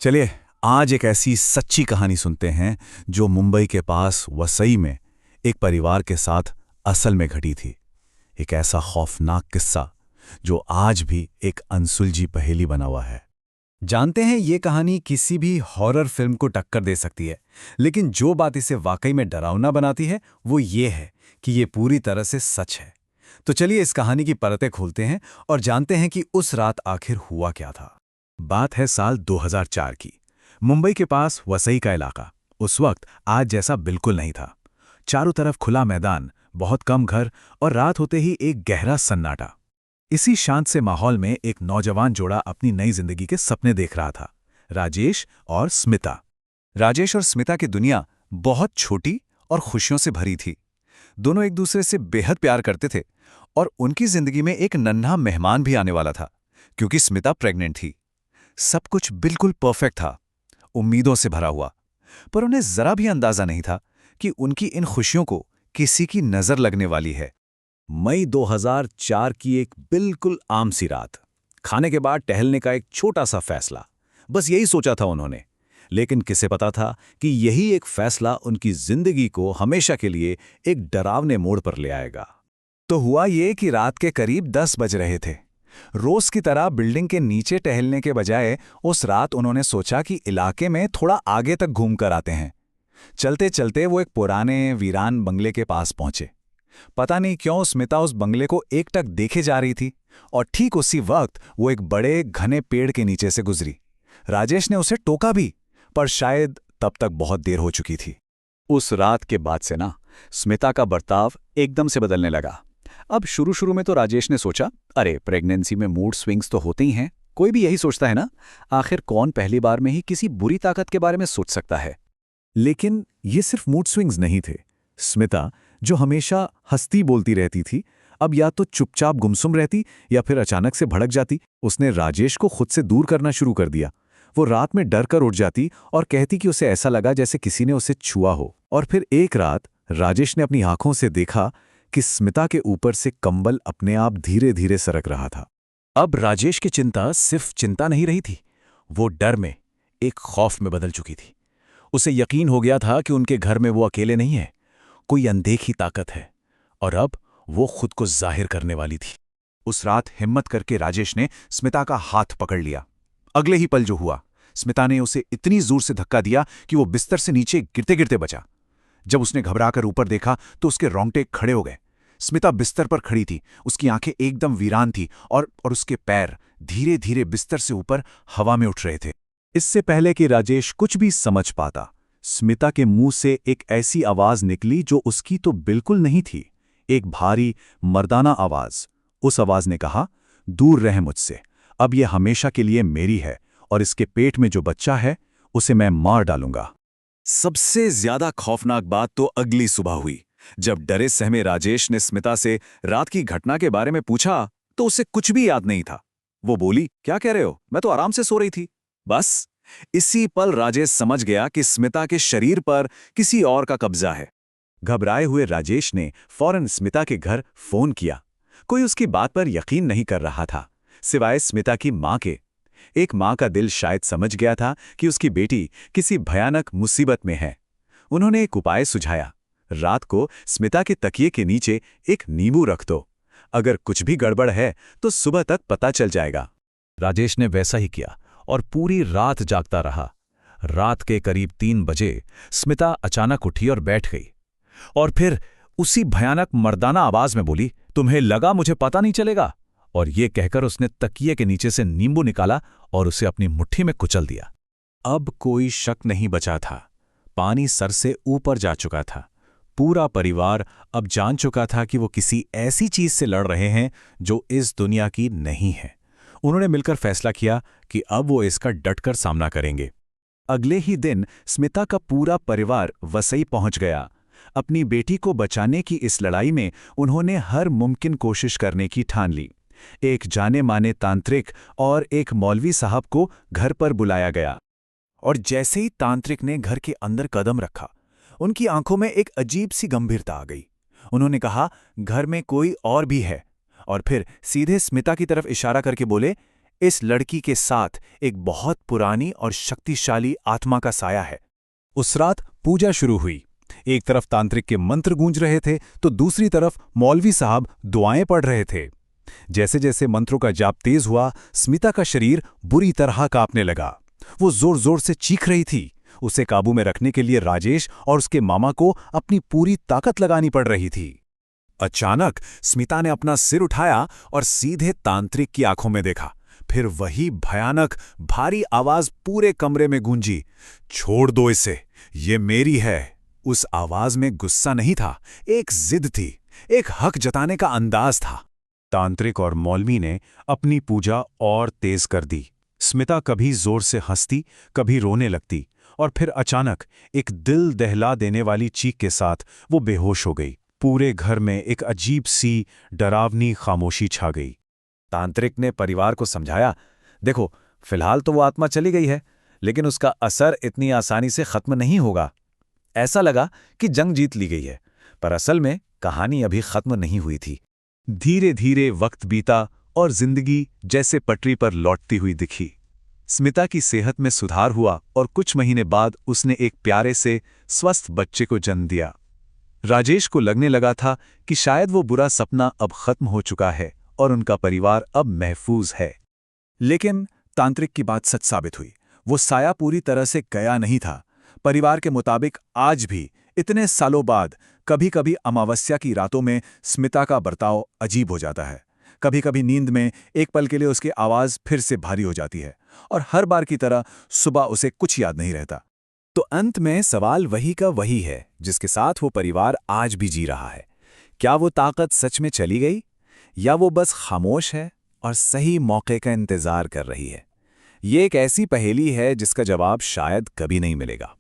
चलिए, आज एक ऐसी सच्ची कहानी सुनते हैं जो मुंबई के पास वसई में एक परिवार के साथ असल में घटी थी। एक ऐसा खौफनाक किस्सा जो आज भी एक अनसुलझी पहेली बना हुआ है। जानते हैं, ये कहानी किसी भी हॉरर फिल्म को टक्कर दे सकती है, लेकिन जो बात इसे वाकई में डरावना बनाती है वो ये है कि ये पूरी तरह से सच है। तो चलिए इस कहानी की परतें खोलते हैं और जानते हैं कि उस रात आखिर हुआ क्या था। बात है साल 2004 की। मुंबई के पास वसई का इलाका उस वक्त आज जैसा बिल्कुल नहीं था। चारों तरफ खुला मैदान, बहुत कम घर और रात होते ही एक गहरा सन्नाटा। इसी शांत से माहौल में एक नौजवान जोड़ा अपनी नई जिंदगी के सपने देख रहा था, राजेश और स्मिता। राजेश और स्मिता की दुनिया बहुत छोटी और खुशियों से भरी थी। दोनों एक दूसरे से बेहद प्यार करते थे और उनकी जिंदगी में एक नन्हा मेहमान भी आने वाला था, क्योंकि स्मिता प्रेग्नेंट थी। सब कुछ बिल्कुल परफेक्ट था, उम्मीदों से भरा हुआ। पर उन्हें जरा भी अंदाजा नहीं था कि उनकी इन खुशियों को किसी की नजर लगने वाली है। मई 2004 की एक बिल्कुल आम सी रात। खाने के बाद टहलने का एक छोटा सा फैसला, बस यही सोचा था उन्होंने। लेकिन किसे पता था कि यही एक फैसला उनकी जिंदगी को हमेशा के लिए एक डरावने मोड़ पर ले आएगा। तो हुआ ये कि रात के करीब 10 बज रहे थे। रोज की तरह बिल्डिंग के नीचे टहलने के बजाय उस रात उन्होंने सोचा कि इलाके में थोड़ा आगे तक घूम कर आते हैं। चलते चलते वो एक पुराने वीरान बंगले के पास पहुंचे। पता नहीं क्यों स्मिता उस बंगले को एकटक देखे जा रही थी और ठीक उसी वक्त वो एक बड़े घने पेड़ के नीचे से गुजरी। राजेश ने उसे टोका भी, पर शायद तब तक बहुत देर हो चुकी थी। उस रात के बाद से ना, स्मिता का बर्ताव एकदम से बदलने लगा। अब शुरू में तो राजेश ने सोचा, अरे प्रेगनेंसी में मूड स्विंग्स तो होते ही हैं, कोई भी यही सोचता है ना, आखिर कौन पहली बार में ही किसी बुरी ताकत के बारे में सोच सकता है। लेकिन ये सिर्फ मूड स्विंग्स नहीं थे। स्मिता, जो हमेशा हंसती बोलती रहती थी, अब या तो चुपचाप गुमसुम रहती या फिर अचानक से भड़क जाती। उसने राजेश को खुद से दूर करना शुरू कर दिया। वो रात में डर कर उठ जाती और कहती कि उसे ऐसा लगा जैसे किसी ने उसे छुआ हो। और फिर एक रात राजेश ने अपनी आंखों से देखा कि स्मिता के ऊपर से कंबल अपने आप धीरे धीरे सरक रहा था। अब राजेश की चिंता सिर्फ चिंता नहीं रही थी, वो डर में, एक खौफ में बदल चुकी थी। उसे यकीन हो गया था कि उनके घर में वो अकेले नहीं है, कोई अनदेखी ताकत है, और अब वो खुद को जाहिर करने वाली थी। उस रात हिम्मत करके राजेश ने स्मिता का हाथ पकड़ लिया। अगले ही पल जो हुआ, स्मिता ने उसे इतनी जोर से धक्का दिया कि वो बिस्तर से नीचे गिरते गिरते बचा। जब उसने घबराकर ऊपर देखा तो उसके रोंगटे खड़े हो गए। स्मिता बिस्तर पर खड़ी थी, उसकी आंखें एकदम वीरान थी और उसके पैर धीरे धीरे बिस्तर से ऊपर हवा में उठ रहे थे। इससे पहले कि राजेश कुछ भी समझ पाता, स्मिता के मुंह से एक ऐसी आवाज निकली जो उसकी तो बिल्कुल नहीं थी। एक भारी मर्दाना आवाज। उस आवाज ने कहा, दूर रह मुझसे, अब यह हमेशा के लिए मेरी है और इसके पेट में जो बच्चा है उसे मैं मार डालूंगा। सबसे ज्यादा खौफनाक बात तो अगली सुबह हुई, जब डरे सहमे राजेश ने स्मिता से रात की घटना के बारे में पूछा तो उसे कुछ भी याद नहीं था। वो बोली, क्या कह रहे हो, मैं तो आराम से सो रही थी। बस इसी पल राजेश समझ गया कि स्मिता के शरीर पर किसी और का कब्जा है। घबराए हुए राजेश ने फौरन स्मिता के घर फोन किया। कोई उसकी बात पर यकीन नहीं कर रहा था, सिवाय स्मिता की मां के। एक मां का दिल शायद समझ गया था कि उसकी बेटी किसी भयानक मुसीबत में है। उन्होंने एक उपाय सुझाया, रात को स्मिता के तकिए के नीचे एक नींबू रख दो। अगर कुछ भी गड़बड़ है तो सुबह तक पता चल जाएगा। राजेश ने वैसा ही किया और पूरी रात जागता रहा। रात के करीब 3 बजे स्मिता अचानक उठी और बैठ गई, और फिर उसी भयानक मर्दाना आवाज में बोली, तुम्हें लगा मुझे पता नहीं चलेगा? और ये कहकर उसने तकिए के नीचे से नींबू निकाला और उसे अपनी मुट्ठी में कुचल दिया। अब कोई शक नहीं बचा था। पानी सर से ऊपर जा चुका था। पूरा परिवार अब जान चुका था कि वो किसी ऐसी चीज से लड़ रहे हैं जो इस दुनिया की नहीं है। उन्होंने मिलकर फैसला किया कि अब वो इसका डटकर सामना करेंगे। अगले ही दिन स्मिता का पूरा परिवार वसई पहुंच गया। अपनी बेटी को बचाने की इस लड़ाई में उन्होंने हर मुमकिन कोशिश करने की ठान ली। एक जाने माने तांत्रिक और एक मौलवी साहब को घर पर बुलाया गया, और जैसे ही तांत्रिक ने घर के अंदर कदम रखा, उनकी आंखों में एक अजीब सी गंभीरता आ गई। उन्होंने कहा, घर में कोई और भी है, और फिर सीधे स्मिता की तरफ इशारा करके बोले, इस लड़की के साथ एक बहुत पुरानी और शक्तिशाली आत्मा का साया है। उस रात पूजा शुरू हुई। एक तरफ तांत्रिक के मंत्र गूंज रहे थे तो दूसरी तरफ मौलवी साहब दुआएं पढ़ रहे थे। जैसे जैसे मंत्रों का जाप तेज हुआ, स्मिता का शरीर बुरी तरह कांपने लगा। वो जोर जोर से चीख रही थी। उसे काबू में रखने के लिए राजेश और उसके मामा को अपनी पूरी ताकत लगानी पड़ रही थी। अचानक स्मिता ने अपना सिर उठाया और सीधे तांत्रिक की आंखों में देखा। फिर वही भयानक भारी आवाज पूरे कमरे में गूंजी, छोड़ दो इसे, ये मेरी है। उस आवाज में गुस्सा नहीं था, एक जिद थी, एक हक जताने का अंदाज था। तांत्रिक और मौलवी ने अपनी पूजा और तेज कर दी। स्मिता कभी जोर से हंसती, कभी रोने लगती, और फिर अचानक एक दिल दहला देने वाली चीख के साथ वो बेहोश हो गई। पूरे घर में एक अजीब सी डरावनी खामोशी छा गई। तांत्रिक ने परिवार को समझाया, देखो, फिलहाल तो वो आत्मा चली गई है, लेकिन उसका असर इतनी आसानी से खत्म नहीं होगा। ऐसा लगा कि जंग जीत ली गई है, पर असल में कहानी अभी खत्म नहीं हुई थी। धीरे धीरे वक्त बीता और जिंदगी जैसे पटरी पर लौटती हुई दिखी। स्मिता की सेहत में सुधार हुआ और कुछ महीने बाद उसने एक प्यारे से स्वस्थ बच्चे को जन्म दिया। राजेश को लगने लगा था कि शायद वो बुरा सपना अब खत्म हो चुका है और उनका परिवार अब महफूज है। लेकिन तांत्रिक की बात सच साबित हुई। वो साया पूरी तरह से गया नहीं था। परिवार के मुताबिक आज भी इतने सालों बाद कभी कभी अमावस्या की रातों में स्मिता का बर्ताव अजीब हो जाता है। कभी कभी नींद में एक पल के लिए उसकी आवाज़ फिर से भारी हो जाती है और हर बार की तरह सुबह उसे कुछ याद नहीं रहता। तो अंत में सवाल वही का वही है जिसके साथ वो परिवार आज भी जी रहा है। क्या वो ताकत सच में चली गई, या वो बस खामोश है और सही मौके का इंतजार कर रही है? ये एक ऐसी पहेली है जिसका जवाब शायद कभी नहीं मिलेगा।